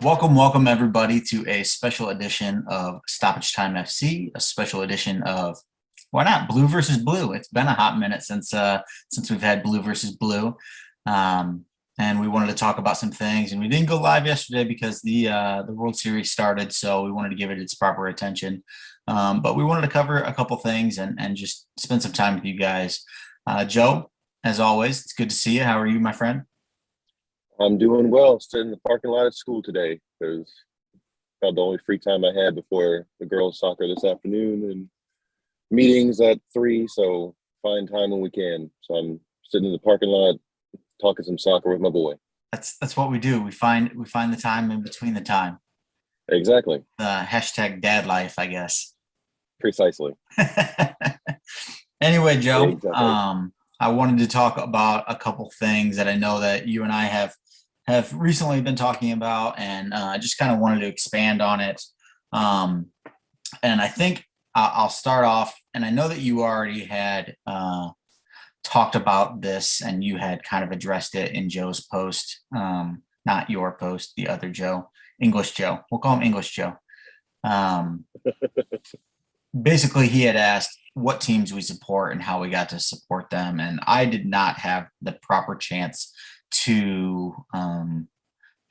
Welcome everybody to a special edition of Stoppage Time FC, a special edition of why not Blue versus Blue. It's been a hot minute since we've had Blue versus Blue, and we wanted to talk about some things. And we didn't go live yesterday because the World Series started, so we wanted to give it its proper attention. But we wanted to cover a couple things and just spend some time with you guys. Joe, as always, it's good to see you. How are you, my friend? I'm doing well. Sitting in the parking lot at school today because about the only free time I had before the girls' soccer this afternoon and meetings at 3. So find time when we can. So I'm sitting in the parking lot talking some soccer with my boy. That's what we do. We find the time in between the time. Exactly. Hashtag dad life, I guess. Precisely. Anyway, Joe, Exactly. I wanted to talk about a couple things that I know that you and I have recently been talking about, and I just kind of wanted to expand on it. And I think I'll start off, and I know that you already had talked about this, and you had kind of addressed it in Joe's post, not your post, the other Joe, English Joe. We'll call him English Joe. Basically, he had asked what teams we support and how we got to support them, and I did not have the proper chance to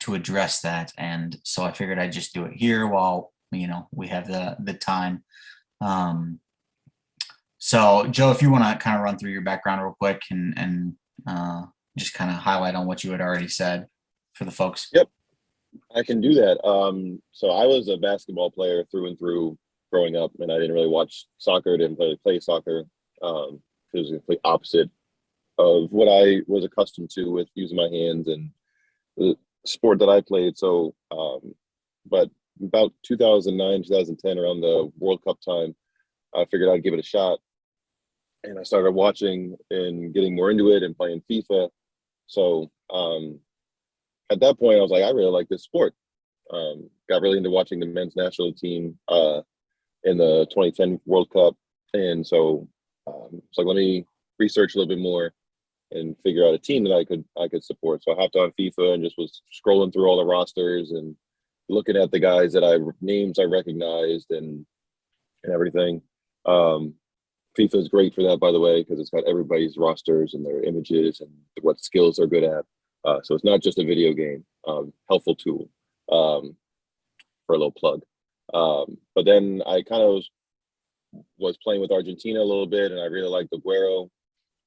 address that, and so I figured I'd just do it here while we have the time. So Joe, if you want to kind of run through your background real quick and just kind of highlight on what you had already said for the folks. Yep, I can do that. So I was a basketball player through and through growing up, and I didn't really watch soccer, didn't really play soccer. It was the complete opposite of what I was accustomed to with using my hands and the sport that I played. So, but about 2009, 2010, around the World Cup time, I figured I'd give it a shot. And I started watching and getting more into it and playing FIFA. So at that point, I was like, I really like this sport. Got really into watching the men's national team in the 2010 World Cup. And so it's like, let me research a little bit more and figure out a team that I could support. So I hopped on FIFA and just was scrolling through all the rosters and looking at the guys that names I recognized and everything. FIFA is great for that, by the way, because it's got everybody's rosters and their images and what skills they're good at. So it's not just a video game. Helpful tool for a little plug. But then I kind of was playing with Argentina a little bit, and I really liked Aguero.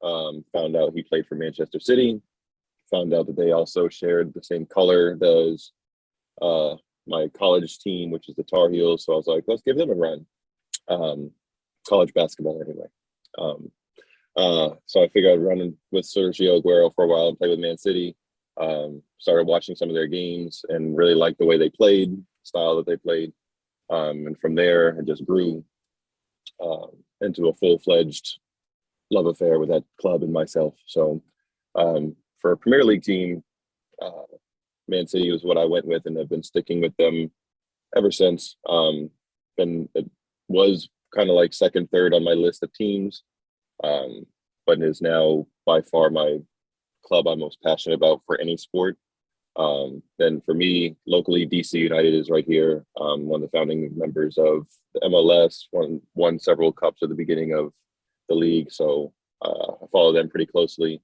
Found out he played for Manchester City. Found out that they also shared the same color as my college team, which is the Tar Heels. So I was like, let's give them a run. College basketball anyway. So I figured I'd run with Sergio Aguero for a while and play with Man City. Started watching some of their games and really liked the way they played, style that they played. And from there, it just grew into a full-fledged love affair with that club and myself. So for a Premier League team, Man City was what I went with, and I've been sticking with them ever since. And it was kind of like second, third on my list of teams, but is now by far my club I'm most passionate about for any sport. Then for me, locally, DC United is right here. One of the founding members of the MLS, won several cups at the beginning of the league. So I follow them pretty closely.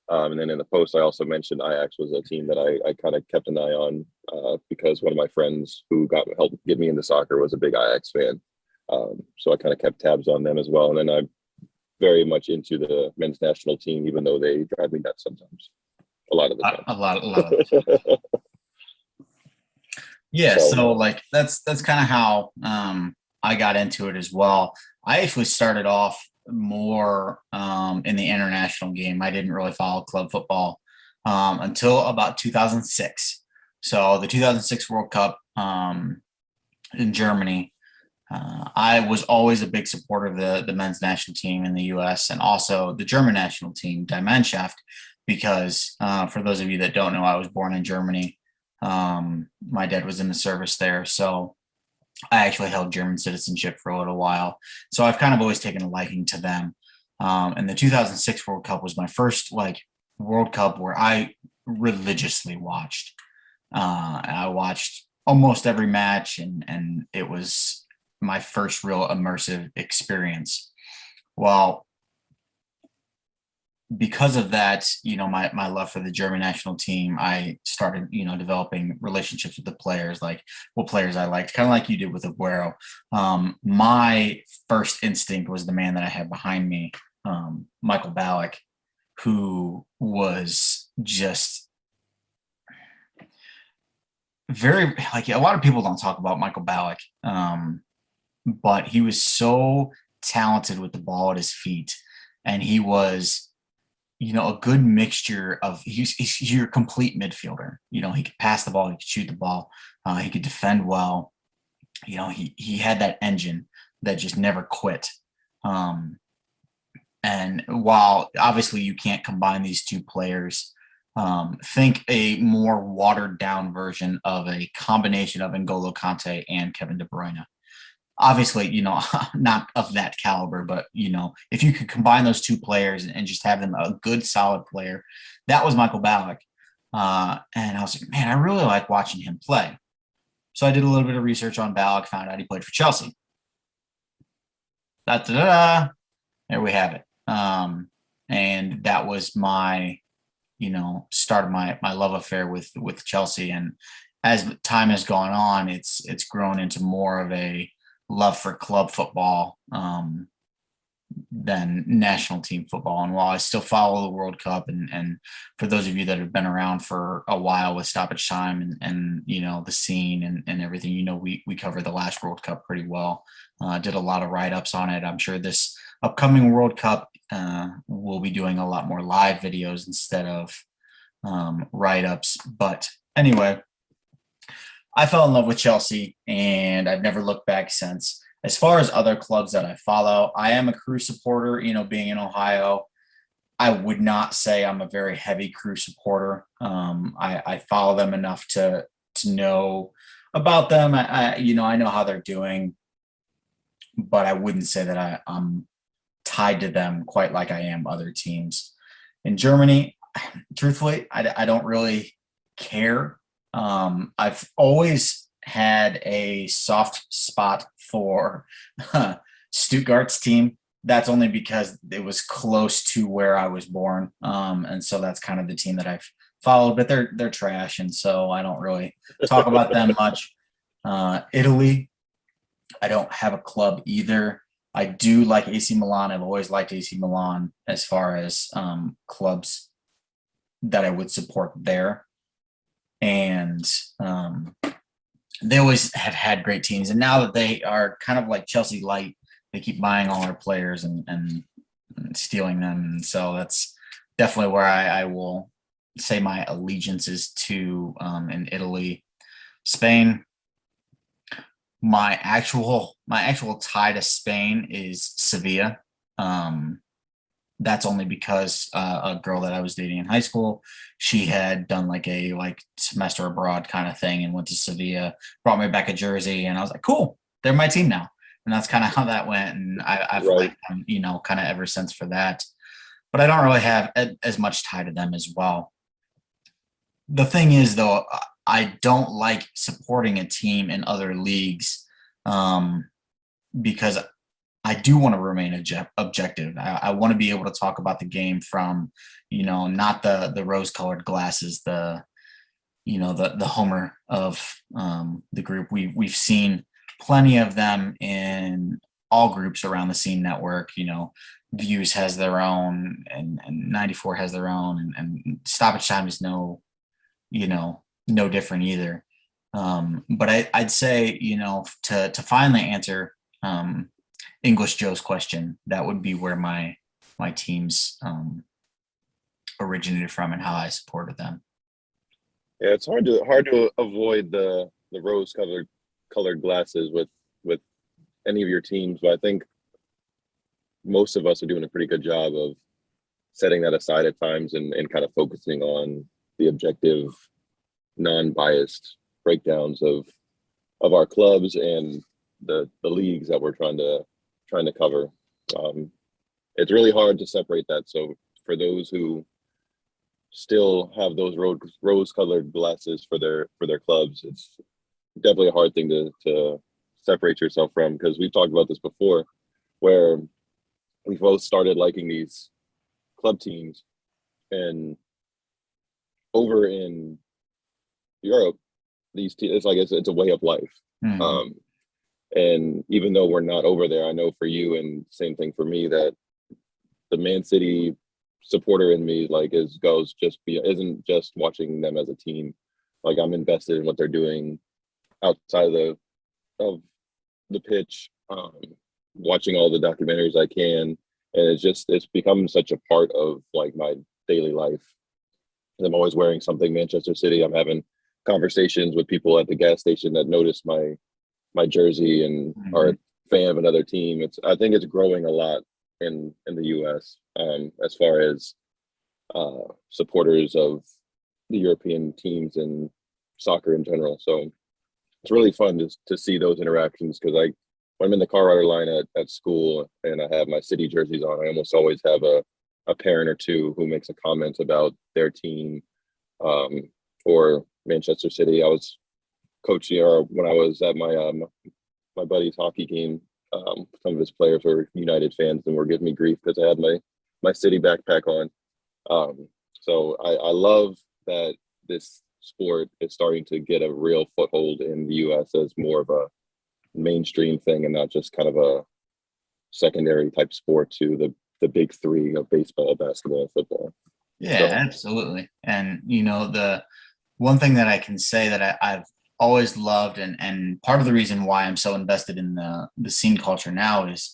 And then in the post, I also mentioned Ajax was a team that I kind of kept an eye on because one of my friends who helped get me into soccer was a big Ajax fan. So I kind of kept tabs on them as well. And then I'm very much into the men's national team, even though they drive me nuts sometimes. A lot of the time. A lot of the time. Yeah, so like that's kind of how I got into it as well. I actually started off more in the international game. I didn't really follow club football until about 2006. So the 2006 World Cup in Germany, I was always a big supporter of the men's national team in the U.S. and also the German national team, Die Mannschaft, because for those of you that don't know, I was born in Germany. My dad was in the service there, so I actually held German citizenship for a little while. So I've kind of always taken a liking to them. And the 2006 World Cup was my first World Cup where I religiously watched. I watched almost every match, and it was my first real immersive experience. Well, because of that, my love for the German national team, I started, developing relationships with the players, like what players I liked, kind of like you did with Aguero. My first instinct was the man that I had behind me, Michael Ballack, who was just very, like, a lot of people don't talk about Michael Ballack, but he was so talented with the ball at his feet, and he was a good mixture of he's your complete midfielder. He could pass the ball, he could shoot the ball, he could defend well. He had that engine that just never quit. And while obviously you can't combine these two players, think a more watered down version of a combination of N'Golo Kante and Kevin De Bruyne. Obviously, not of that caliber, but if you could combine those two players and just have them a good, solid player, that was Michael Ballack. And I was like, man, I really like watching him play. So I did a little bit of research on Ballack, found out he played for Chelsea. Da-da-da-da. There we have it. And that was my, start of my love affair with Chelsea. And as time has gone on, it's grown into more of a love for club football than national team football. And while I still follow the World Cup, and for those of you that have been around for a while with Stoppage Time and the scene and everything, we covered the last World Cup pretty well. Did a lot of write-ups on it. I'm sure this upcoming World Cup we'll be doing a lot more live videos instead of write-ups. But anyway, I fell in love with Chelsea, and I've never looked back since. As far as other clubs that I follow, I am a Crew supporter. Being in Ohio, I would not say I'm a very heavy Crew supporter. I follow them enough to know about them. I know how they're doing, but I wouldn't say that I'm tied to them quite like I am other teams. In Germany, truthfully, I don't really care. I've always had a soft spot for Stuttgart's team. That's only because it was close to where I was born. And so that's kind of the team that I've followed, but they're trash. And so I don't really talk about them much. Italy, I don't have a club either. I do like AC Milan. I've always liked AC Milan as far as clubs that I would support there. And they always have had great teams. And now that they are kind of like Chelsea light, they keep buying all our players and stealing them. And so that's definitely where I will say my allegiance is to in Italy. Spain, my actual tie to Spain is Sevilla. That's only because a girl that I was dating in high school, she had done like a semester abroad kind of thing and went to Sevilla, brought me back a jersey, and I was like, cool, they're my team now. And that's kind of how that went. And I've liked them, kind of ever since for that. But I don't really have as much tie to them as well. The thing is, though, I don't like supporting a team in other leagues because I do want to remain objective. I want to be able to talk about the game from, not the rose-colored glasses, the Homer of the group. We've seen plenty of them in all groups around the Scene Network. Views has their own, and 94 has their own, and Stoppage Time is no different either. But I'd say, to finally answer English Joe's question, that would be where my teams originated from and how I supported them. Yeah, it's hard to avoid the rose colored glasses with any of your teams, but I think most of us are doing a pretty good job of setting that aside at times and kind of focusing on the objective, non-biased breakdowns of our clubs and the leagues that we're trying to cover. It's really hard to separate that. So for those who still have those rose-colored glasses for their clubs, it's definitely a hard thing to separate yourself from, because we've talked about this before, where we've both started liking these club teams, and over in Europe, it's like it's a way of life. Mhm. Um, and even though we're not over there, I know for you, and same thing for me, that the Man City supporter in me like is goes just be isn't just watching them as a team. Like I'm invested in what they're doing outside of the pitch, watching all the documentaries I can, and it's become such a part of like my daily life. I'm always wearing something Manchester City. I'm having conversations with people at the gas station that notice my jersey and are Mhm. a fan of another team. I think it's growing a lot in the U.S. As far as supporters of the European teams and soccer in general. So it's really fun to see those interactions, because when I'm in the car rider line at school and I have my City jerseys on, I almost always have a parent or two who makes a comment about their team, um, or Manchester City. I was coaching, or when I was at my buddy's hockey game, some of his players were United fans and were giving me grief because I had my City backpack on. So I love that this sport is starting to get a real foothold in the U.S. as more of a mainstream thing and not just kind of a secondary type sport to the big three of baseball, basketball, and football. Yeah, So absolutely. And the one thing that I can say that I've always loved, and part of the reason why I'm so invested in the scene culture now is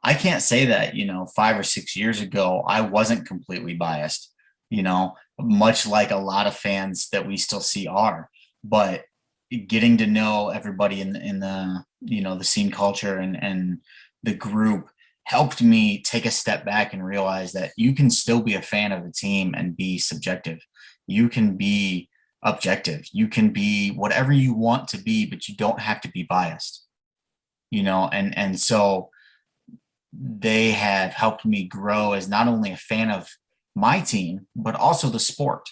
I can't say that, 5 or 6 years ago, I wasn't completely biased, much like a lot of fans that we still see are. But getting to know everybody in the scene culture and the group helped me take a step back and realize that you can still be a fan of a team and be subjective. You can be objective. You can be whatever you want to be, but you don't have to be biased, and so they have helped me grow as not only a fan of my team, but also the sport.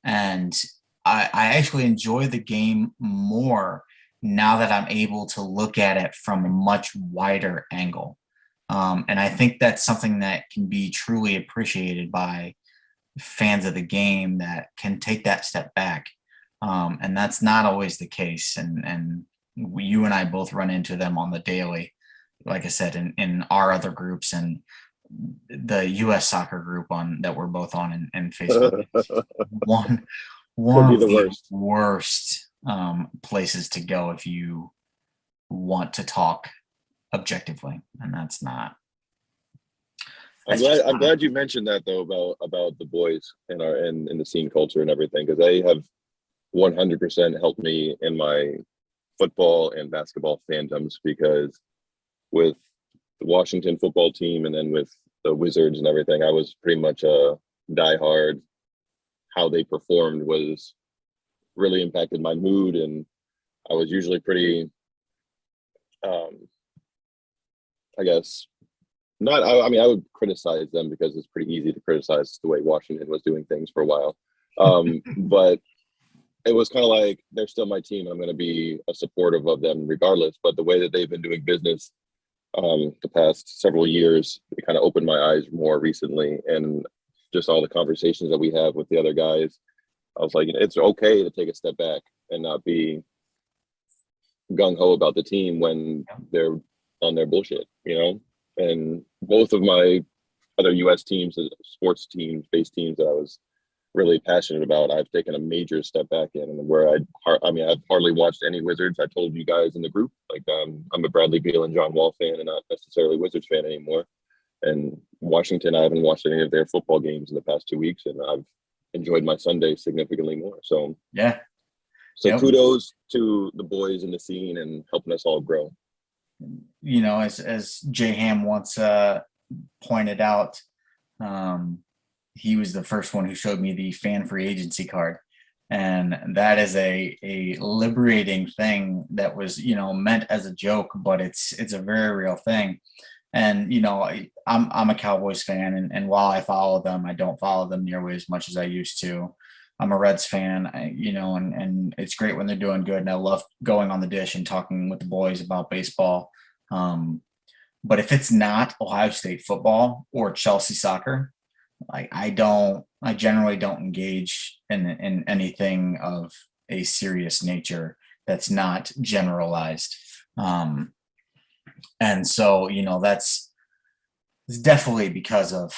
And I actually enjoy the game more now that I'm able to look at it from a much wider angle. And I think that's something that can be truly appreciated by fans of the game that can take that step back. And that's not always the case. And you and I both run into them on the daily, like I said, in our other groups and the US soccer group on that we're both on in Facebook. It's could one one be of the the worst. worst places to go if you want to talk objectively. And I'm that's glad just I'm not. glad you mentioned that though about the boys and our and the scene culture and everything, because they have 100% helped me in my football and basketball fandoms, because with the Washington football team and then with the Wizards and everything, I was pretty much a diehard. How they performed was really impacted my mood, and I was usually pretty, um, I guess, not. I mean, I would criticize them because it's pretty easy to criticize the way Washington was doing things for a while. But it was kind of like they're still my team. I'm going to be a supportive of them regardless. But the way that they've been doing business, the past several years, it kind of opened my eyes more recently, and just all the conversations that we have with the other guys, I was like, it's okay to take a step back and not be gung ho about the team when they're on their bullshit, you know? And both of my other US teams, sports teams, base teams that I was really passionate about, I've taken a major step back in, and where I mean, I've hardly watched any Wizards. I told you guys in the group, like, I'm a Bradley Beal and John Wall fan and not necessarily Wizards fan anymore. And Washington, I haven't watched any of their football games in the past 2 weeks, and I've enjoyed my Sunday significantly more. Yeah. So Yep. kudos to the boys in the scene and helping us all grow. As Jay Ham once pointed out, um, he was the first one who showed me the fan free agency card. And that is a liberating thing that was, meant as a joke, but it's a very real thing. And I'm a Cowboys fan, and while I follow them, I don't follow them nearly as much as I used to. I'm a Reds fan, and it's great when they're doing good. And I love going on the dish and talking with the boys about baseball. Um, but if it's not Ohio State football or Chelsea soccer, I generally don't engage in anything of a serious nature that's not generalized. Um, and so, that's it's definitely because of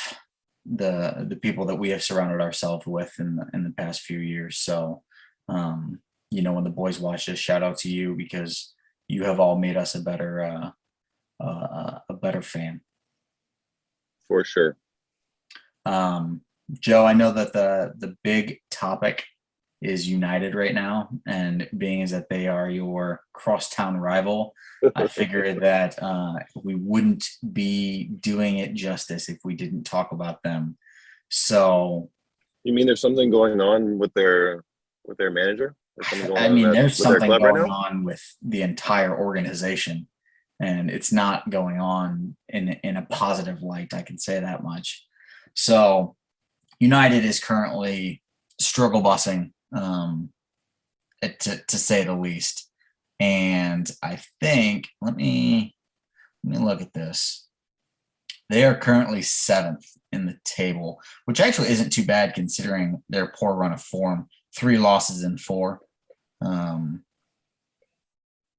the people that we have surrounded ourselves with in the past few years. So, when the boys watch this, shout out to you because you have all made us a better fan. For sure. Joe, I know that the big topic is United right now, and being as that they are your crosstown rival, I figured that we wouldn't be doing it justice if we didn't talk about them. So, You mean there's something going on with their manager? There's something going I on mean, there's with their something club right going now? on with the entire organization, and it's not going on in a positive light. I can say that much. So, United is currently struggle bussing, to say the least. And I think let me look at this. They are currently seventh in the table, which actually isn't too bad considering their poor run of form. 3 losses in 4. Um,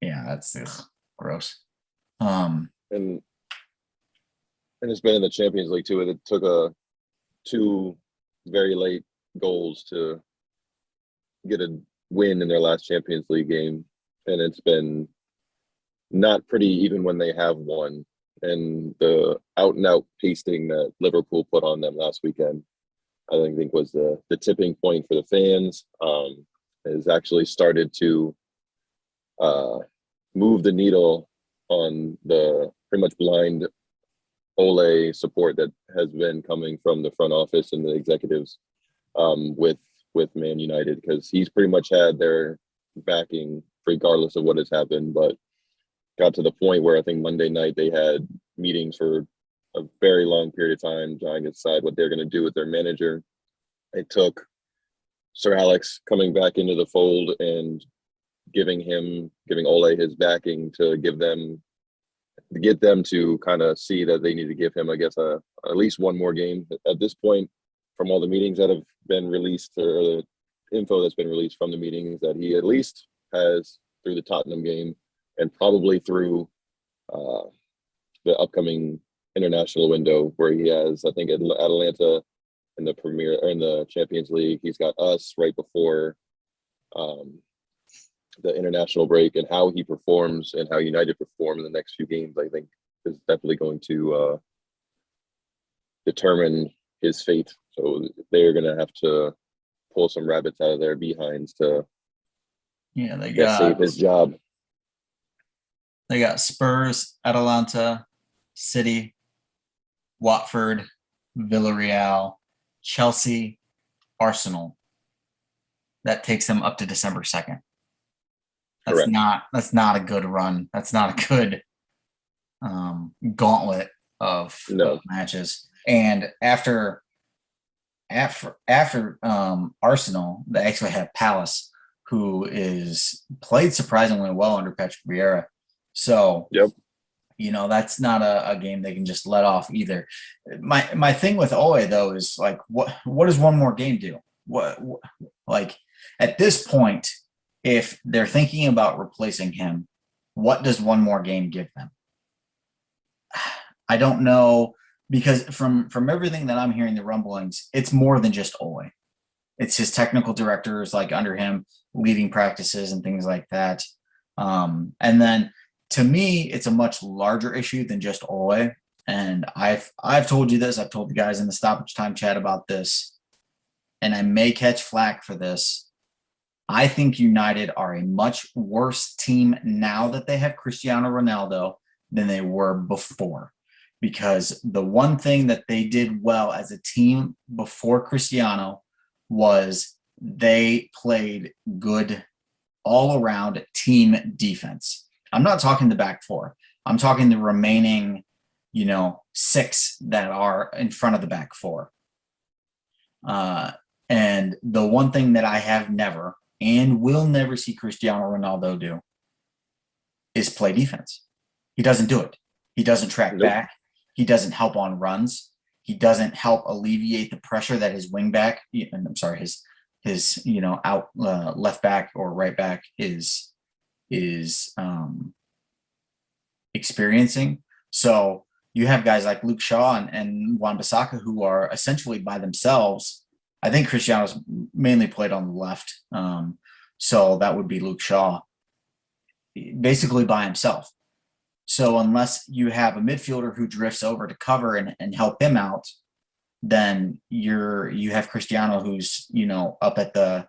yeah, that's gross. And it's been in the Champions League too. It took two very late goals to get a win in their last Champions League game, and it's been not pretty even when they have won. And the out and out pasting that Liverpool put on them last weekend, I think was the tipping point for the fans. Has actually started to uh, move the needle on the pretty much blind Ole support that has been coming from the front office and the executives with Man United, because he's pretty much had their backing regardless of what has happened. But got to the point where I think Monday night they had meetings for a very long period of time trying to decide what they're going to do with their manager. It took Sir Alex coming back into the fold and giving Ole his backing to get them to kind of see that they need to give him, I guess, at least one more game. At this point, from all the meetings that have been released, or the info that's been released from the meetings, that he at least has through the Tottenham game and probably through the upcoming international window, where he has, I think, Atalanta in the Premier or in the Champions League. He's got us right before the international break, and how he performs and how United perform in the next few games, I think, is definitely going to determine his fate. So they're going to have to pull some rabbits out of their behinds to save his job. They got Spurs, Atalanta, City, Watford, Villarreal, Chelsea, Arsenal. That takes them up to December 2nd. That's not a good run. That's not a good gauntlet of matches. And after Arsenal, they actually have Palace, who is played surprisingly well under Patrick Vieira. So, that's not a game they can just let off either. My thing with Ole, though, is like, what does one more game do? What like at this point, if they're thinking about replacing him, what does one more game give them? I don't know, because from everything that I'm hearing, the rumblings, it's more than just Ole. It's his technical directors, like under him, leading practices and things like that. And then to me, it's a much larger issue than just Ole. And I've told you this. I've told the guys in the stoppage time chat about this, and I may catch flack for this. I think United are a much worse team now that they have Cristiano Ronaldo than they were before. Because the one thing that they did well as a team before Cristiano was they played good all-around team defense. I'm not talking the back four. I'm talking the remaining, 6 that are in front of the back four. And the one thing that I have never and will never see Cristiano Ronaldo do is play defense. He doesn't do it. He doesn't track Nope. back. He doesn't help on runs. He doesn't help alleviate the pressure that his wing back, and I'm sorry, his out left back or right back is experiencing. So you have guys like Luke Shaw and Wan-Bissaka who are essentially by themselves. I think Cristiano's mainly played on the left. So that would be Luke Shaw, basically by himself. So unless you have a midfielder who drifts over to cover and help him out, then you have Cristiano who's up at the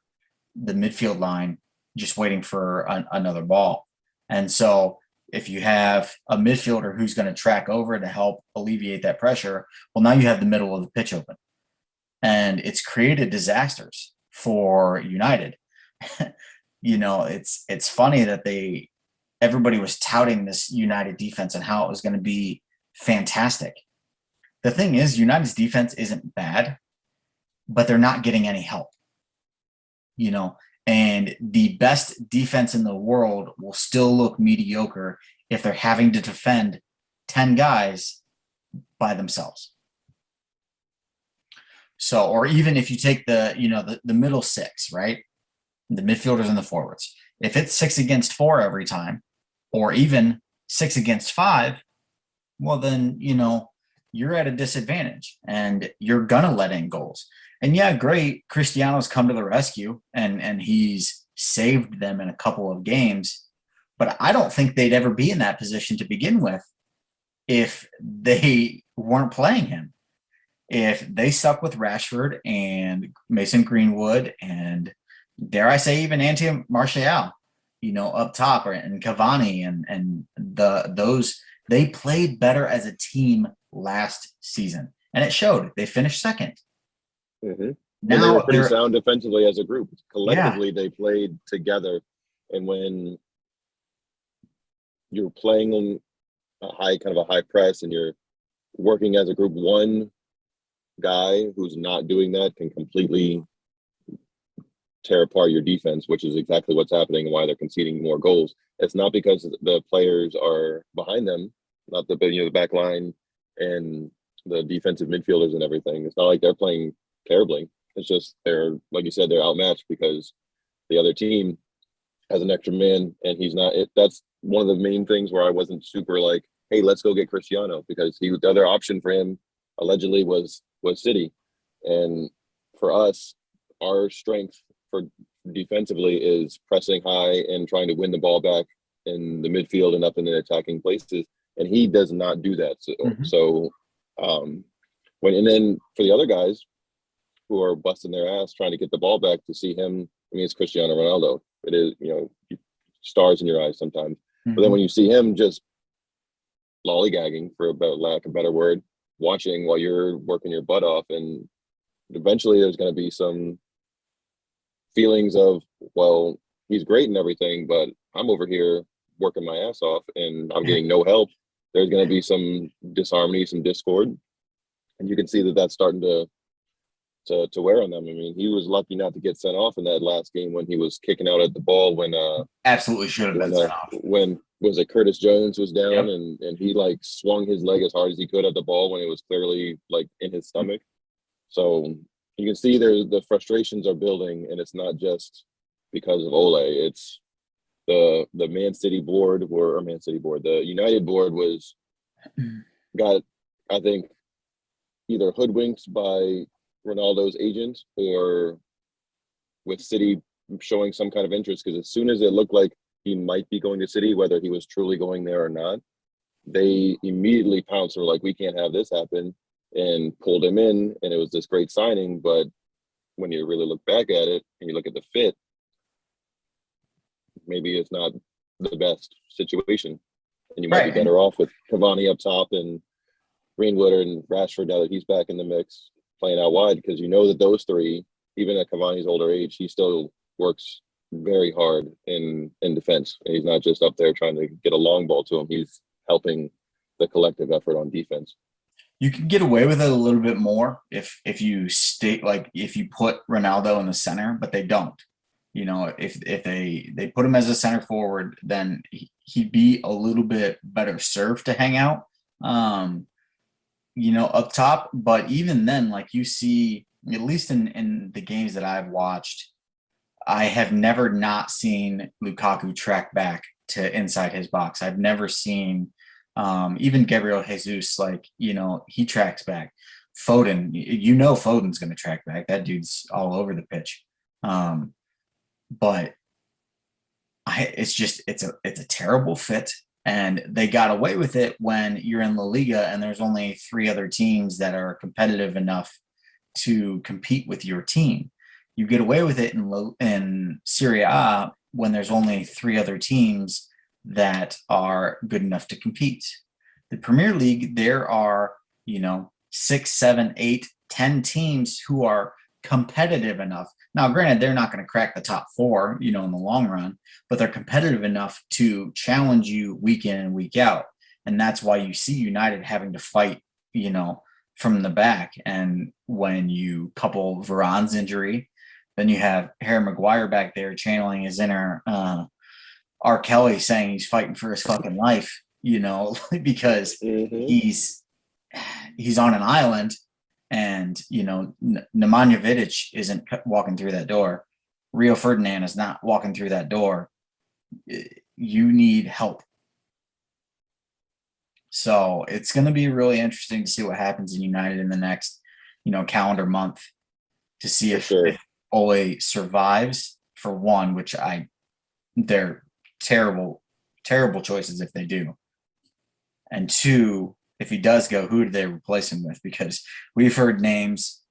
midfield line just waiting for another ball. And so if you have a midfielder who's going to track over to help alleviate that pressure, well, now you have the middle of the pitch open. And it's created disasters for United. It's funny that everybody was touting this United defense and how it was going to be fantastic. The thing is, United's defense isn't bad, but they're not getting any help. And the best defense in the world will still look mediocre if they're having to defend 10 guys by themselves. So, or even if you take the middle six, right? The midfielders and the forwards. If it's 6 against 4 every time, or even 6 against 5, well, then, you're at a disadvantage and you're going to let in goals. And yeah, great. Cristiano's come to the rescue and he's saved them in a couple of games. But I don't think they'd ever be in that position to begin with if they weren't playing him. If they stuck with Rashford and Mason Greenwood and, dare I say, even Anthony Martial, up top, and Cavani and those, they played better as a team last season. And it showed. They finished second. Mm-hmm. Now they were pretty sound defensively as a group. Collectively, yeah. They played together. And when you're playing on a high press and you're working as a group, one guy who's not doing that can completely tear apart your defense, which is exactly what's happening and why they're conceding more goals. It's not because the players are behind them, not the back line and the defensive midfielders and everything. It's not like they're playing terribly. It's just they're, like you said, they're outmatched because the other team has an extra man and he's not. That's one of the main things where I wasn't super like, hey, let's go get Cristiano, because the other option for him allegedly was City. And for us, our strength for defensively is pressing high and trying to win the ball back in the midfield and up in the attacking places. And he does not do that. So and then for the other guys who are busting their ass trying to get the ball back, to see him, I mean, it's Cristiano Ronaldo. It is, stars in your eyes sometimes. But then when you see him just lollygagging, for lack of a better word, watching while you're working your butt off, and eventually there's going to be some feelings of, well, he's great and everything, but I'm over here working my ass off and I'm getting no help. There's going to be some disharmony, some discord, and you can see that that's starting to wear on them. I mean, he was lucky not to get sent off in that last game when he was kicking out at the ball when absolutely should have been sent off. When was it, Curtis Jones was down, yep. and he like swung his leg as hard as he could at the ball when it was clearly like in his stomach. So you can see the frustrations are building, and it's not just because of Ole. It's the Man City board, the United board got, I think, either hoodwinked by Ronaldo's agent or with City showing some kind of interest, because as soon as it looked like he might be going to City, whether he was truly going there or not, they immediately pounced and were like, we can't have this happen, and pulled him in. And it was this great signing, but when you really look back at it and you look at the fit, maybe it's not the best situation, and you might be better off with Cavani up top and Greenwood and Rashford now that he's back in the mix, playing out wide, because that those three, even at Cavani's older age, he still works very hard in defense. And he's not just up there trying to get a long ball to him. He's helping the collective effort on defense. You can get away with it a little bit more if you state like if you put Ronaldo in the center, but they don't. You know, if they put him as a center forward, then he'd be a little bit better served to hang out, you know, up top. But even then, like you see, at least in the games that I've watched, I have never not seen Lukaku track back to inside his box. I've never seen even Gabriel Jesus, like, you know, he tracks back. Foden, you know, Foden's going to track back. That dude's all over the pitch. But it's just it's a terrible fit, and they got away with it when you're in La Liga and there's only three other teams that are competitive enough to compete with your team. You get away with it in Serie A when there's only three other teams that are good enough to compete. The Premier League, there are, you know, 6, 7, 8, 10 teams who are competitive enough. Now, granted, they're not going to crack the top four, you know, in the long run, but they're competitive enough to challenge you week in and week out. And that's why you see United having to fight, you know, from the back. And when you couple Varane's injury, then you have Harry Maguire back there channeling his inner R. Kelly saying he's fighting for his fucking life, you know, because he's on an island, and you know Nemanja Vidic isn't walking through that door. Rio Ferdinand is not walking through that door. You need help. So it's going to be really interesting to see what happens in United in the next, you know, calendar month, to see if Ole survives, for one, which they're terrible choices if they do. And two, if he does go, who do they replace him with? Because we've heard names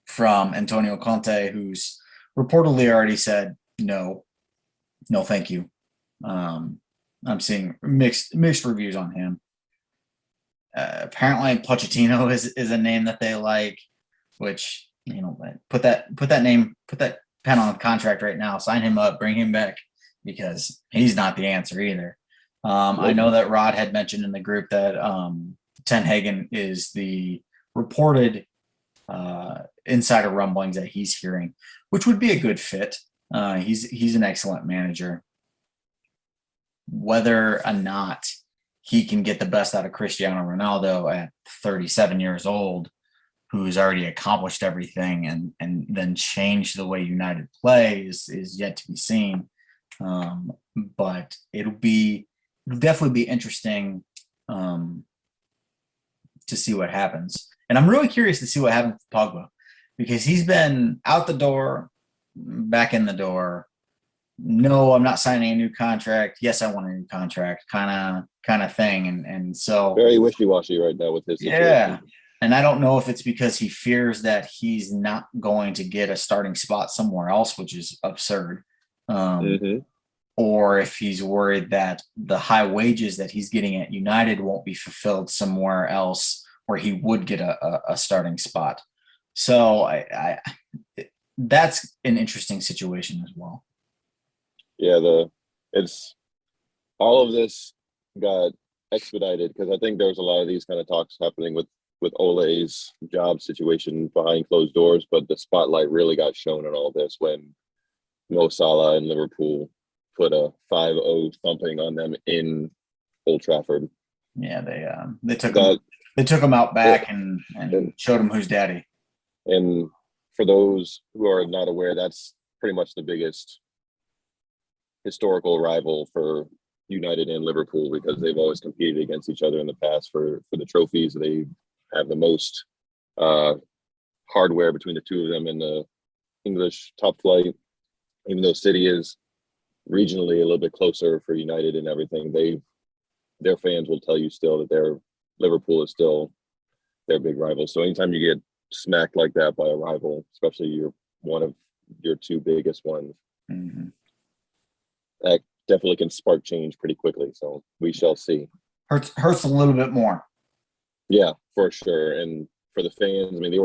from Antonio Conte, who's reportedly already said, no, thank you. I'm seeing mixed reviews on him. Apparently Pochettino is a name that they like, which, you know, put that pen on the contract right now, sign him up, bring him back, because he's not the answer either. I know that Rod had mentioned in the group that Ten Hagen is the reported insider rumblings that he's hearing, which would be a good fit. He's an excellent manager. Whether or not he can get the best out of Cristiano Ronaldo at 37 years old, who's already accomplished everything, and then change the way United plays is yet to be seen. But it'll definitely be interesting to see what happens. And I'm really curious to see what happens with Pogba, because he's been out the door, back in the door. No, I'm not signing a new contract. Yes, I want a new contract, kind of thing. And so very wishy-washy right now with his situation. Yeah. And I don't know if it's because he fears that he's not going to get a starting spot somewhere else, which is absurd. Or if he's worried that the high wages that he's getting at United won't be fulfilled somewhere else where he would get a starting spot. So that's an interesting situation as well. Yeah, it's all of this got expedited because I think there's a lot of these kind of talks happening with Ole's job situation behind closed doors, but the spotlight really got shown on all this when Mo Salah and Liverpool put a 5-0 thumping on them in Old Trafford. Yeah, they took him out back and showed him who's daddy. And for those who are not aware, that's pretty much the biggest historical rival for United and Liverpool, because they've always competed against each other in the past for the trophies. They have the most hardware between the two of them in the English top flight. Even though City is regionally a little bit closer for United and everything, their fans will tell you still that Liverpool is still their big rival. So anytime you get smacked like that by a rival, especially you're one of your two biggest ones, that definitely can spark change pretty quickly. So we shall see. Hurts a little bit more. Yeah, for sure. And for the fans, I mean, they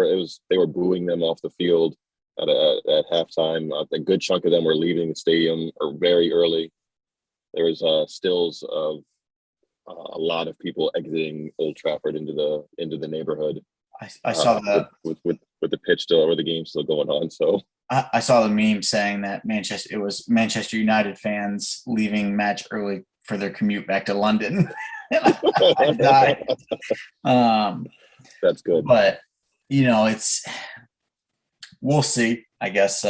were booing them off the field at halftime. A good chunk of them were leaving the stadium or very early. There was stills of a lot of people exiting Old Trafford into the neighborhood. I saw With the pitch still or the game still going on. So I saw the meme saying that it was Manchester United fans leaving match early for their commute back to London. I died. That's good. But we'll see, I guess,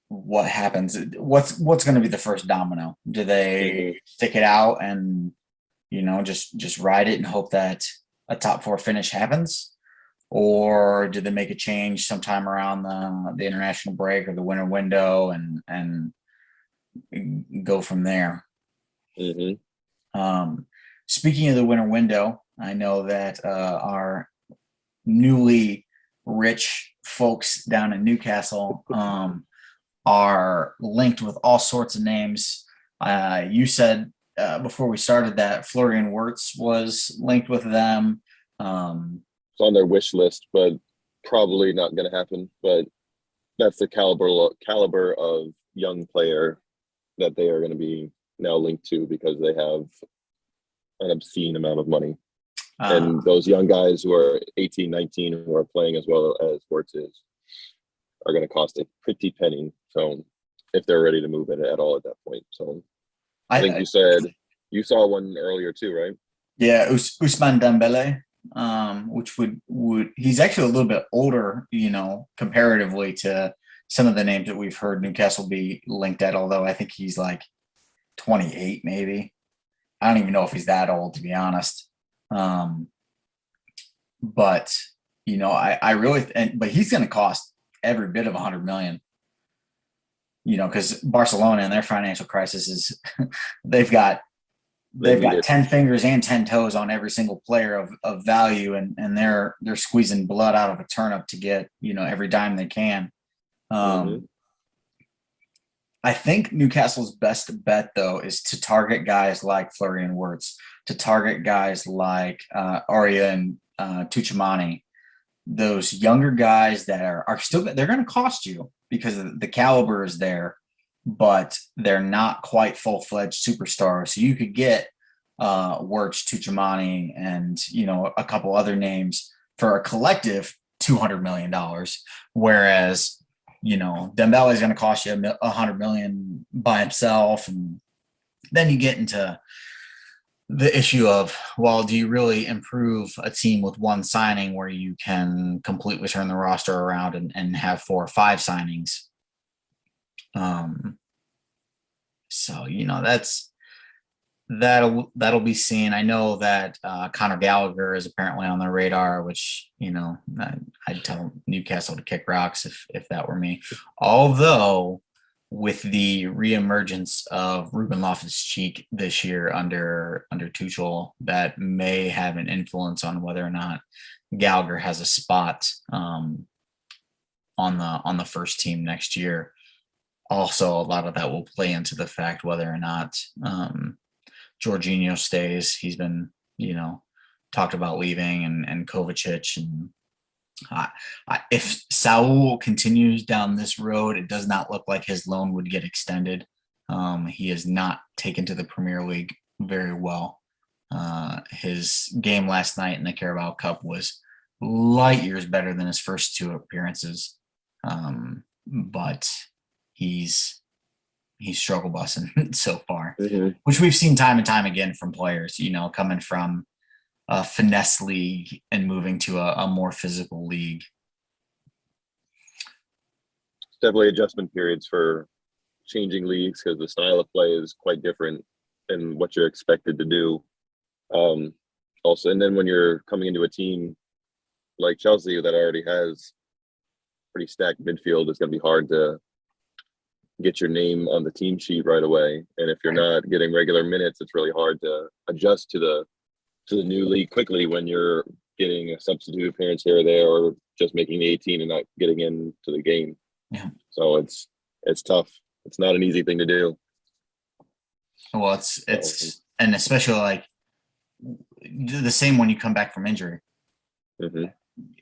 what happens. What's going to be the first domino? Do they stick it out and just ride it and hope that a top four finish happens, or do they make a change sometime around the international break or the winter window and go from there? Speaking of the winter window, I know that our newly rich folks down in Newcastle are linked with all sorts of names. You said before we started that Florian Wirtz was linked with them. It's on their wish list, but probably not going to happen. But that's the caliber of young player that they are going to be now linked to, because they have an obscene amount of money. And those young guys who are 18, 19, who are playing as well as Wirtz is, are going to cost a pretty penny. So if they're ready to move it at all at that point. So I think you said you saw one earlier too, right? Yeah, Ousmane Dembele, which would he's actually a little bit older, comparatively to some of the names that we've heard Newcastle be linked at, although I think he's like 28 maybe. I don't even know if he's that old, to be honest. But I really but he's going to cost every bit of 100 million. Because Barcelona and their financial crisis is they've got 10 fingers and 10 toes on every single player of value, and they're squeezing blood out of a turnip to get every dime they can. I think Newcastle's best bet, though, is to target guys like Florian Wirtz, to target guys like Aria and Tuchemani, those younger guys that are still, they're going to cost you because the caliber is there, but they're not quite full-fledged superstars. So you could get Wirtz, Tuchemani, and a couple other names for a collective $200 million, whereas Dembele is going to cost you $100 million by himself. And then you get into the issue of, well, do you really improve a team with one signing where you can completely turn the roster around and have 4 or 5 signings? So that'll be seen. I know that Conor Gallagher is apparently on the radar, which I'd tell Newcastle to kick rocks if that were me. Although with the reemergence of Ruben Loftus-Cheek this year under Tuchel, that may have an influence on whether or not Gallagher has a spot on the first team next year. Also, a lot of that will play into the fact whether or not Jorginho stays. He's been, talked about leaving, and Kovacic. And if Saul continues down this road, it does not look like his loan would get extended. He is not taken to the Premier League very well. His game last night in the Carabao Cup was light years better than his first 2 appearances. But he's struggle bussing so far, which we've seen time and time again from players, coming from a finesse league and moving to a more physical league. It's definitely adjustment periods for changing leagues, because the style of play is quite different than what you're expected to do. Also, and then when you're coming into a team like Chelsea that already has pretty stacked midfield, it's going to be hard to get your name on the team sheet right away. And if you're not getting regular minutes, it's really hard to adjust to the new league quickly when you're getting a substitute appearance here or there, or just making the 18 and not getting into the game. Yeah. So it's tough. It's not an easy thing to do. Well, it's and especially like the same when you come back from injury.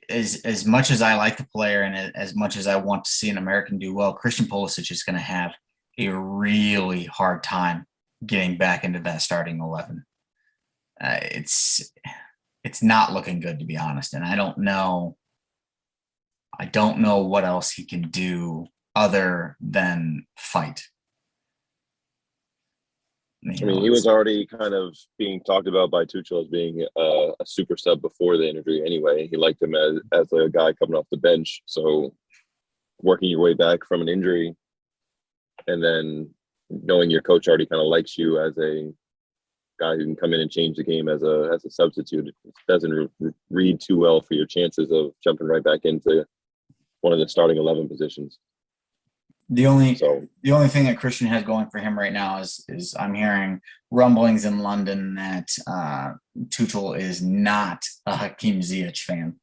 As much as I like the player and as much as I want to see an American do well, Christian Pulisic is going to have a really hard time getting back into that starting 11. It's not looking good, to be honest, and I don't know what else he can do other than fight. I mean, he was already kind of being talked about by Tuchel as being a super sub before the injury anyway. He liked him as a guy coming off the bench. So working your way back from an injury and then knowing your coach already kind of likes you as a guy who can come in and change the game as a substitute, it doesn't read too well for your chances of jumping right back into one of the starting 11 positions. The only thing that Christian has going for him right now is I'm hearing rumblings in London that Tuchel is not a Hakim Ziyech fan.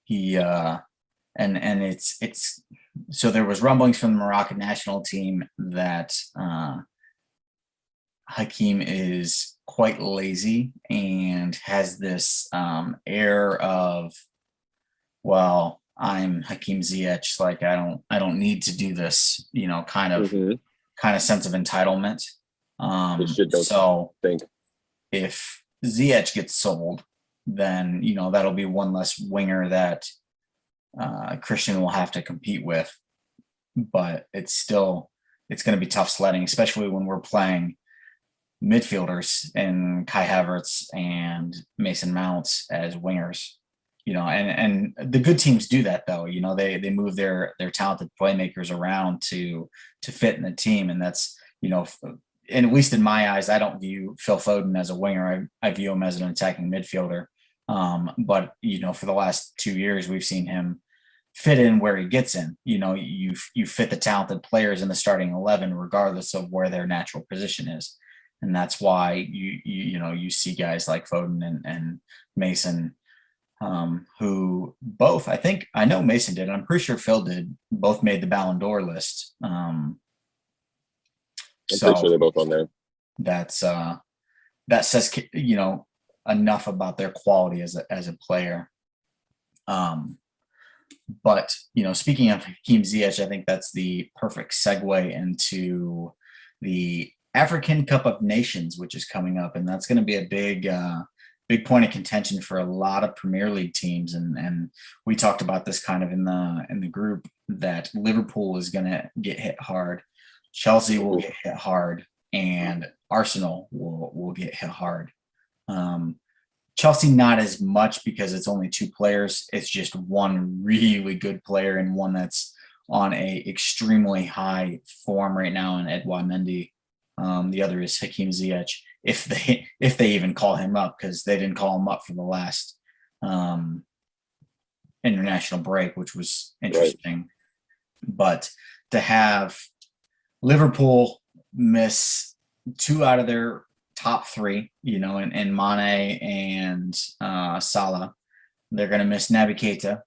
He and it's so there was rumblings from the Moroccan national team that Hakim is quite lazy and has this air of, well, I'm Hakim Ziyech, like I don't need to do this, kind of sense of entitlement. So think if Ziyech gets sold, then that'll be one less winger that Christian will have to compete with. But it's going to be tough sledding, especially when we're playing midfielders and Kai Havertz and Mason Mounts as wingers. And the good teams do that though. They move their talented playmakers around to fit in the team, and that's and at least in my eyes, I don't view Phil Foden as a winger. I view him as an attacking midfielder. But for the last 2 years, we've seen him fit in where he gets in. You fit the talented players in the starting 11 regardless of where their natural position is, and that's why you see guys like Foden and Mason. Who both, I know Mason did, I'm pretty sure Phil did, both made the Ballon d'Or list. I'm pretty sure they're both on there. That says enough about their quality as a player. But speaking of Hakim Ziyech, I think that's the perfect segue into the African Cup of Nations, which is coming up, and that's going to be a big point of contention for a lot of Premier League teams, and we talked about this kind of in the group, that Liverpool is going to get hit hard, Chelsea will get hit hard, and Arsenal will get hit hard. Chelsea not as much because it's only 2 players. It's just one really good player and one that's on a extremely high form right now in Edouard Mendy. The other is Hakim Ziyech, if they even call him up, because they didn't call him up for the last international break, which was interesting. Right. But to have Liverpool miss 2 out of their top 3, in Mane and Salah, they're going to miss Naby Keita,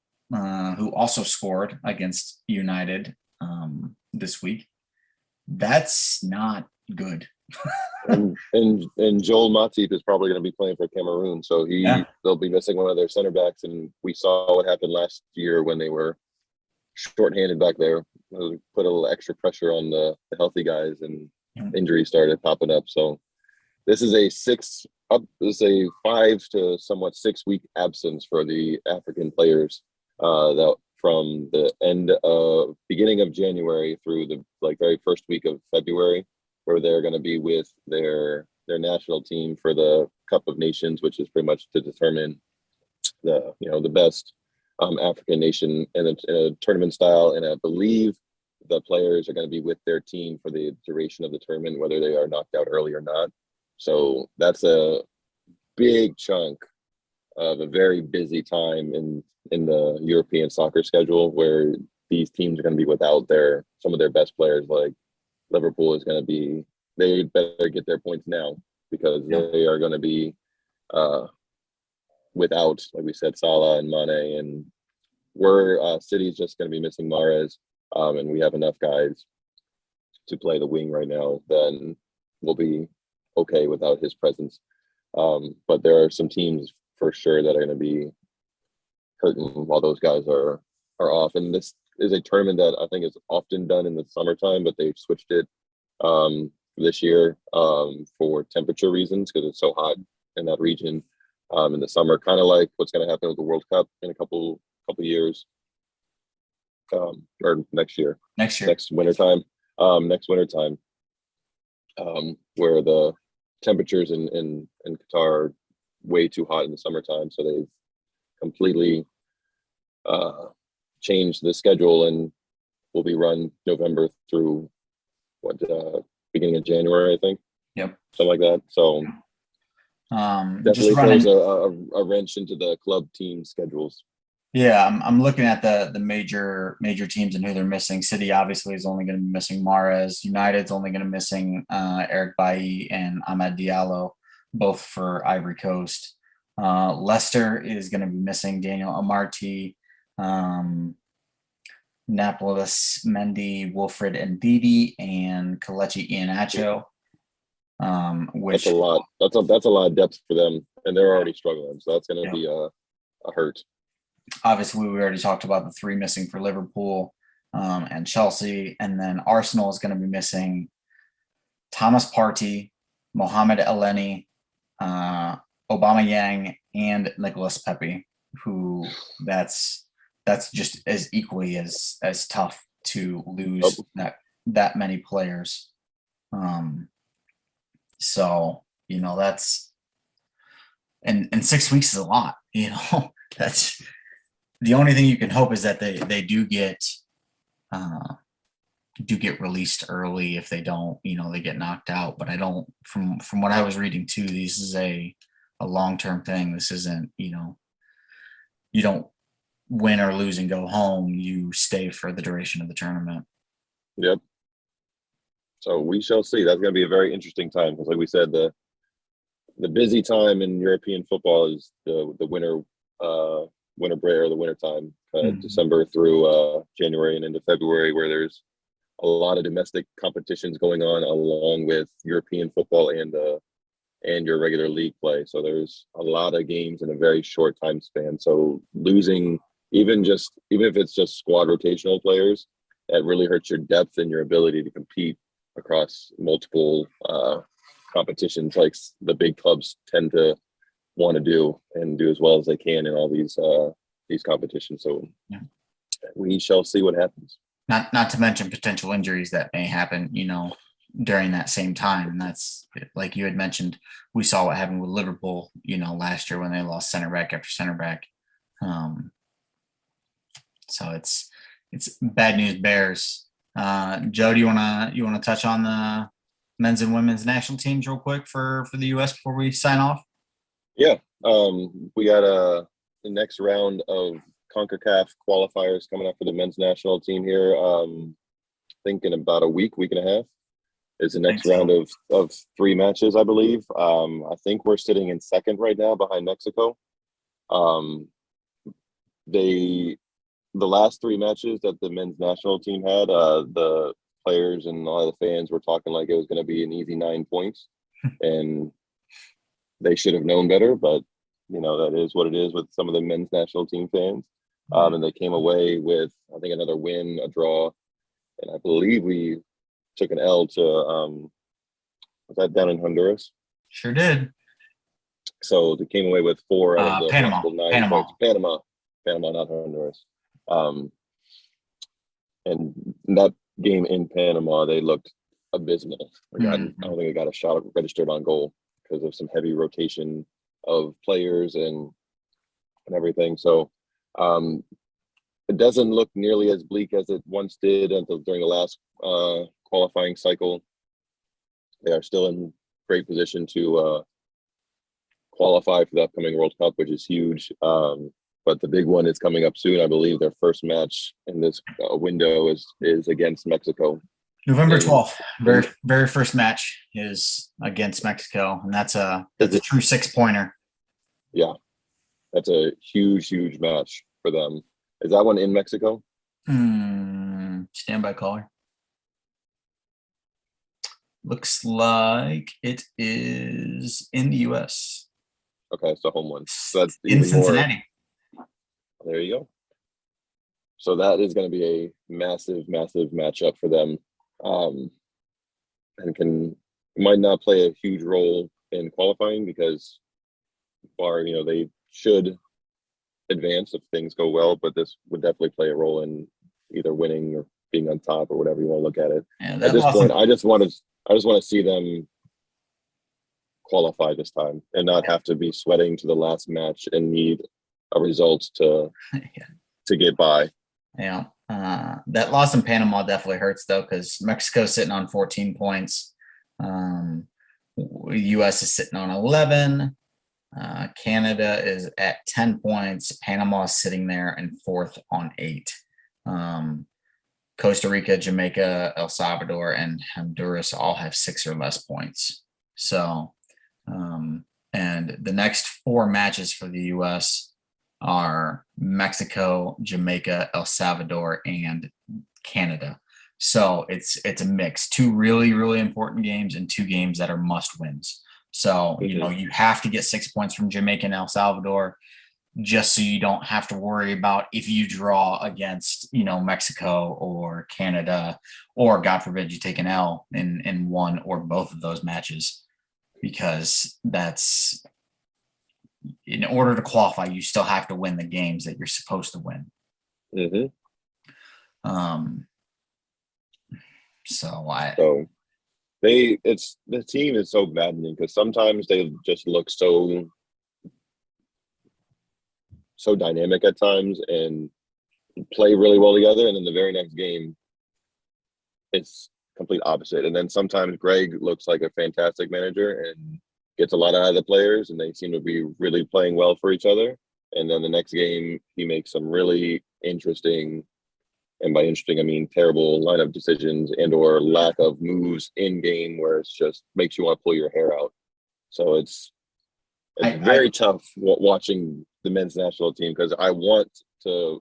who also scored against United this week. That's not good. and Joel Matip is probably going to be playing for Cameroon, so they'll be missing one of their center backs. And we saw what happened last year when they were shorthanded back there. It put a little extra pressure on the healthy guys, and injuries started popping up. So this is a 5 to somewhat 6 week absence for the African players. That from the beginning of January through the very first week of February, where they're going to be with their national team for the Cup of Nations, which is pretty much to determine the best African nation in a tournament style. And I believe the players are going to be with their team for the duration of the tournament, whether they are knocked out early or not. So that's a big chunk of a very busy time in the European soccer schedule, where these teams are going to be without some of their best players. Like Liverpool is going to be, they better get their points now, because they are going to be without, like we said, Salah and Mane, and City's just going to be missing Mahrez, and we have enough guys to play the wing right now, then we'll be okay without his presence. But there are some teams for sure that are going to be hurting while those guys are off. And this is a tournament that I think is often done in the summertime, but they've switched it this year for temperature reasons because it's so hot in that region in the summer. Kind of like what's going to happen with the World Cup in a couple years, or next year, next wintertime, where the temperatures in Qatar are way too hot in the summertime, so they've completely changed the schedule and will be run November through beginning of January, I think. Yep. Something like that. So definitely throws a wrench into the club team schedules. Yeah, I'm looking at the major teams and who they're missing. City obviously is only going to be missing Mahrez. United's only going to be missing Eric Bailly and Ahmed Diallo, both for Ivory Coast. Leicester is going to be missing Daniel Amartey, Napolis Mendy, Wilfred Ndidi, and Kelechi Iheanacho. Which that's a lot. That's a lot of depth for them, and they're already struggling. So that's going to be a hurt. Obviously, we already talked about the three missing for Liverpool and Chelsea, and then Arsenal is going to be missing Thomas Partey, Mohamed Elneny, Aubameyang, and Nicolas Pepe. Who that's just as equally as tough to lose that many players. So that's and 6 weeks is a lot. That's the only thing you can hope is that they do get released early. If they don't, they get knocked out. But I don't. From what I was reading too, this is a long-term thing. This isn't. You don't win or lose and go home. You stay for the duration of the tournament. Yep. So we shall see. That's going to be a very interesting time because, like we said, the busy time in European football is the winter break or the winter time, December through January and into February, where there's a lot of domestic competitions going on along with European football and your regular league play. So there's a lot of games in a very short time span. So losing even if it's just squad rotational players, that really hurts your depth and your ability to compete across multiple competitions like the big clubs tend to want to do and do as well as they can in all these competitions. So we shall see what happens. Not to mention potential injuries that may happen, during that same time. And that's like you had mentioned, we saw what happened with Liverpool, last year when they lost center back after center back. So it's bad news bears. Joe, do you wanna touch on the men's and women's national teams real quick for the US before we sign off? Yeah. We got the next round of CONCACAF qualifiers coming up for the men's national team here. I think in about a week and a half is the next round of 3 matches, I believe. I think we're sitting in second right now behind Mexico. The last 3 matches that the men's national team had, the players and a lot of the fans were talking like it was going to be an easy 9 points, and they should have known better. But that is what it is with some of the men's national team fans. And they came away with, I think, another win, a draw, and I believe we took an L to was that down in Honduras? Sure did. So they came away with 4 out of the Panama. possible 9 points. Panama, not Honduras. And that game in Panama, they looked abysmal. I don't think they got a shot registered on goal because of some heavy rotation of players and everything. So it doesn't look nearly as bleak as it once did during the last qualifying cycle. They are still in great position to qualify for the upcoming World Cup, which is huge. But the big one is coming up soon. I believe their first match in this window is against Mexico. November 12th. Very first match is against Mexico, and that's a true 6-pointer. Yeah, that's a huge match for them. Is that one in Mexico? Standby caller. Looks like it is in the U.S. Okay, so home one. So that's in Cincinnati. There you go. So that is going to be a massive matchup for them, and can might not play a huge role in qualifying because, they should advance if things go well, but this would definitely play a role in either winning or being on top or whatever you want to look at it. And At that this loss point, I just want to see them qualify this time and not have to be sweating to the last match and need a result to yeah. to get by. Yeah. That loss in Panama definitely hurts though, because Mexico's sitting on 14 points. US is sitting on 11. Canada is at 10 points. Panama is sitting there in fourth on 8. Costa Rica, Jamaica, El Salvador, and Honduras all have 6 or less points. So, and the next 4 matches for the US are Mexico, Jamaica, El Salvador, and Canada. So it's a mix. 2 really, really important games and 2 games that are must wins. So, you have to get 6 points from Jamaica and El Salvador just so you don't have to worry about if you draw against, Mexico or Canada, or God forbid you take an L in one or both of those matches, because that's, in order to qualify, you still have to win the games that you're supposed to win. So the team is so maddening because sometimes they just look so dynamic at times and play really well together, and then the very next game it's complete opposite. And then sometimes Greg looks like a fantastic manager and gets a lot out of the players, and they seem to be really playing well for each other. And then the next game, he makes some really interesting, and by interesting, I mean terrible lineup decisions and or lack of moves in game where it's just makes you want to pull your hair out. So it's very tough watching the men's national team because I want to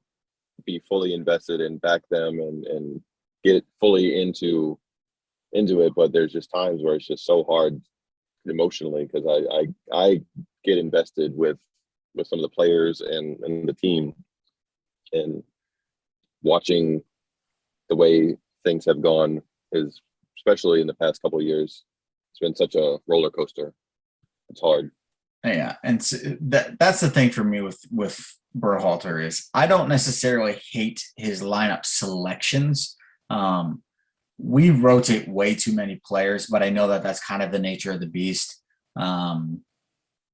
be fully invested and back them and get fully into it, but there's just times where it's just so hard emotionally because I get invested with some of the players and the team, and watching the way things have gone is, especially in the past couple of years, it's been such a roller coaster. It's hard. Yeah, and that's the thing for me with Berhalter is I don't necessarily hate his lineup selections. We rotate way too many players, but I know that that's kind of the nature of the beast,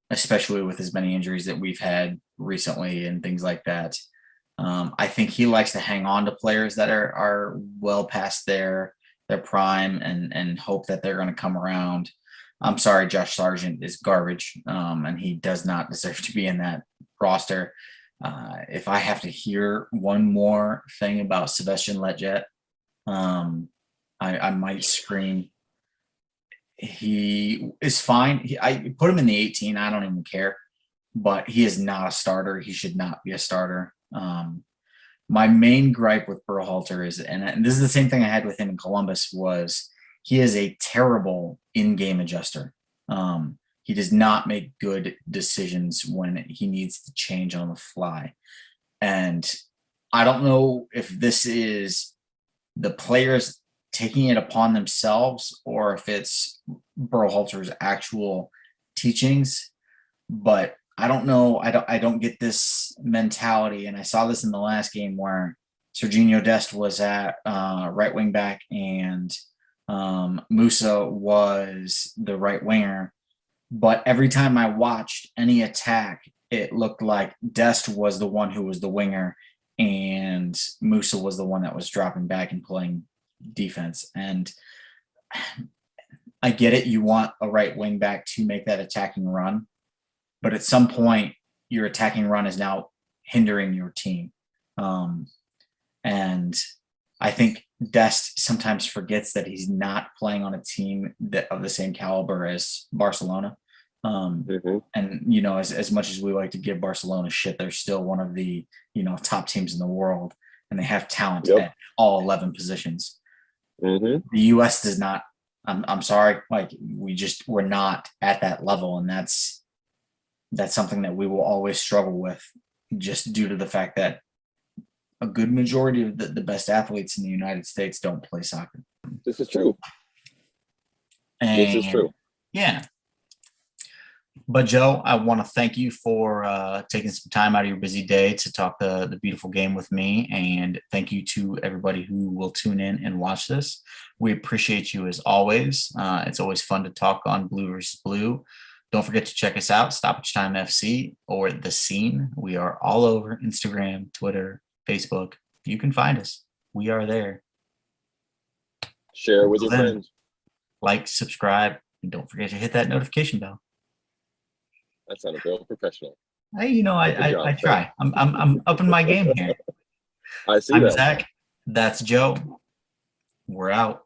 especially with as many injuries that we've had recently and things like that. I think he likes to hang on to players that are well past their prime and hope that they're going to come around. I'm sorry, Josh Sargent is garbage, and he does not deserve to be in that roster. If I have to hear one more thing about Sebastian Lletget, I might scream. He is fine. I put him in the 18. I don't even care, but he is not a starter. He should not be a starter. My main gripe with Berhalter is, and this is the same thing I had with him in Columbus, was he is a terrible in-game adjuster. He does not make good decisions when he needs to change on the fly. And I don't know if this is the players taking it upon themselves or if it's Berhalter's actual teachings, but I don't know. I don't get this mentality. And I saw this in the last game where Serginho Dest was at right wing back and Musa was the right winger. But every time I watched any attack, it looked like Dest was the one who was the winger and Musa was the one that was dropping back and playing defense. And I get it. You want a right wing back to make that attacking run. But at some point, your attacking run is now hindering your team. And I think Dest sometimes forgets that he's not playing on a team of the same caliber as Barcelona. And, as much as we like to give Barcelona shit, they're still one of the, top teams in the world, and they have talent at all 11 positions. The US does not. I'm sorry. Like we're not at that level. And that's something that we will always struggle with, just due to the fact that a good majority of the best athletes in the United States don't play soccer. This is true. This is And true. yeah. But Joe, I want to thank you for taking some time out of your busy day to talk the beautiful game with me, and thank you to everybody who will tune in and watch this. We appreciate you as always. It's always fun to talk on Blue versus Blue. Don't forget to check us out, Stoppage Time FC or The Scene. We are all over Instagram, Twitter, Facebook. You can find us. We are there. Share with Until your then, friends. like, subscribe, and don't forget to hit that notification bell. That sounded real professional. Hey, you know, Good I job, sir. try. I'm upping my game here. I see I'm that. Zach. That's Joe. We're out.